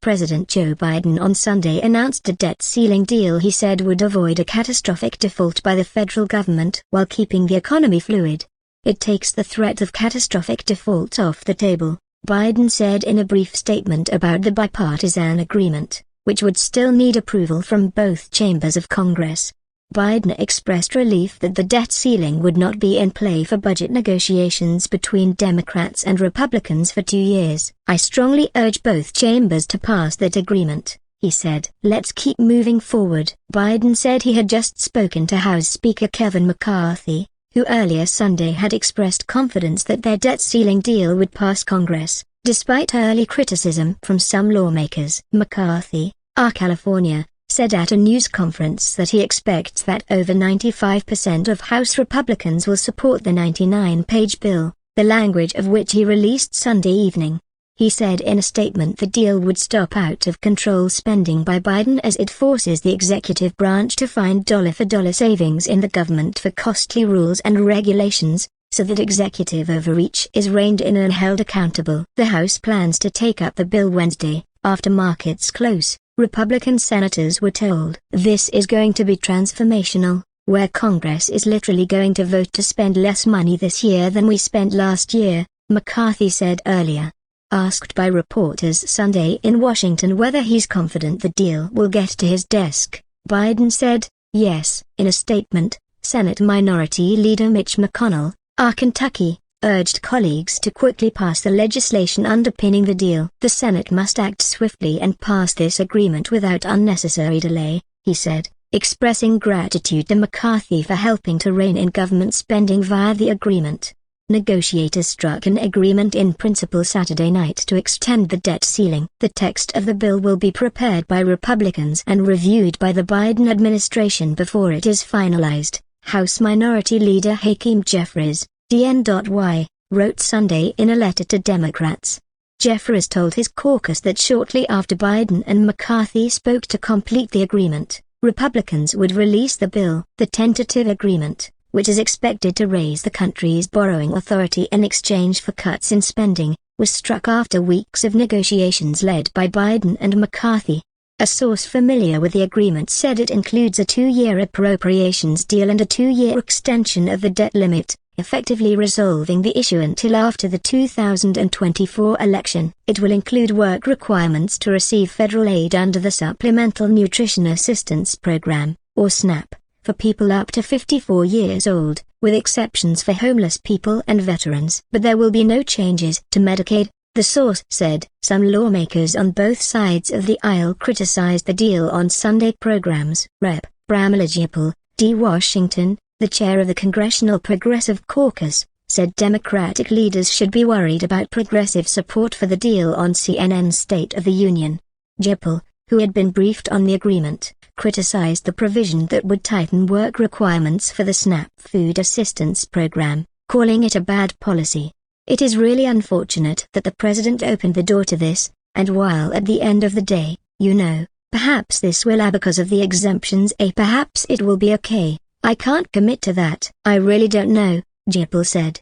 President Joe Biden on Sunday announced a debt ceiling deal he said would avoid a catastrophic default by the federal government while keeping the economy fluid. It takes the threat of catastrophic default off the table, Biden said in a brief statement about the bipartisan agreement, which would still need approval from both chambers of Congress. Biden expressed relief that the debt ceiling would not be in play for budget negotiations between Democrats and Republicans for 2 years. "I strongly urge both chambers to pass that agreement," he said. "Let's keep moving forward." Biden said he had just spoken to House Speaker Kevin McCarthy, who earlier Sunday had expressed confidence that their debt ceiling deal would pass Congress, despite early criticism from some lawmakers. McCarthy, R-California, said at a news conference that he expects that over 95% of House Republicans will support the 99-page bill, the language of which he released Sunday evening. He said in a statement the deal would stop out-of-control spending by Biden as it forces the executive branch to find dollar-for-dollar savings in the government for costly rules and regulations, so that executive overreach is reined in and held accountable. The House plans to take up the bill Wednesday, after markets close, Republican senators were told. "This is going to be transformational, where Congress is literally going to vote to spend less money this year than we spent last year," McCarthy said earlier. Asked by reporters Sunday in Washington whether he's confident the deal will get to his desk, Biden said, "Yes." In a statement, Senate Minority Leader Mitch McConnell, Kentucky, urged colleagues to quickly pass the legislation underpinning the deal. "The Senate must act swiftly and pass this agreement without unnecessary delay," he said, expressing gratitude to McCarthy for helping to rein in government spending via the agreement. Negotiators struck an agreement in principle Saturday night to extend the debt ceiling. The text of the bill will be prepared by Republicans and reviewed by the Biden administration before it is finalized, House Minority Leader Hakeem Jeffries, DN.Y, wrote Sunday in a letter to Democrats. Jeffries told his caucus that shortly after Biden and McCarthy spoke to complete the agreement, Republicans would release the bill. The tentative agreement, which is expected to raise the country's borrowing authority in exchange for cuts in spending, was struck after weeks of negotiations led by Biden and McCarthy. A source familiar with the agreement said it includes a 2-year appropriations deal and a 2-year extension of the debt limit, effectively resolving the issue until after the 2024 election. It will include work requirements to receive federal aid under the Supplemental Nutrition Assistance Program, or SNAP, for people up to 54 years old, with exceptions for homeless people and veterans. But there will be no changes to Medicaid, the source said. Some lawmakers on both sides of the aisle criticized the deal on Sunday programs. Rep. Pramila Jayapal, D. Washington, the chair of the Congressional Progressive Caucus, said Democratic leaders should be worried about progressive support for the deal on CNN's State of the Union. Jayapal, who had been briefed on the agreement, criticized the provision that would tighten work requirements for the SNAP food assistance program, calling it a bad policy. "It is really unfortunate that the president opened the door to this, and while at the end of the day, perhaps this will because of the exemptions perhaps it will be okay. I can't commit to that. I really don't know," Jayapal said.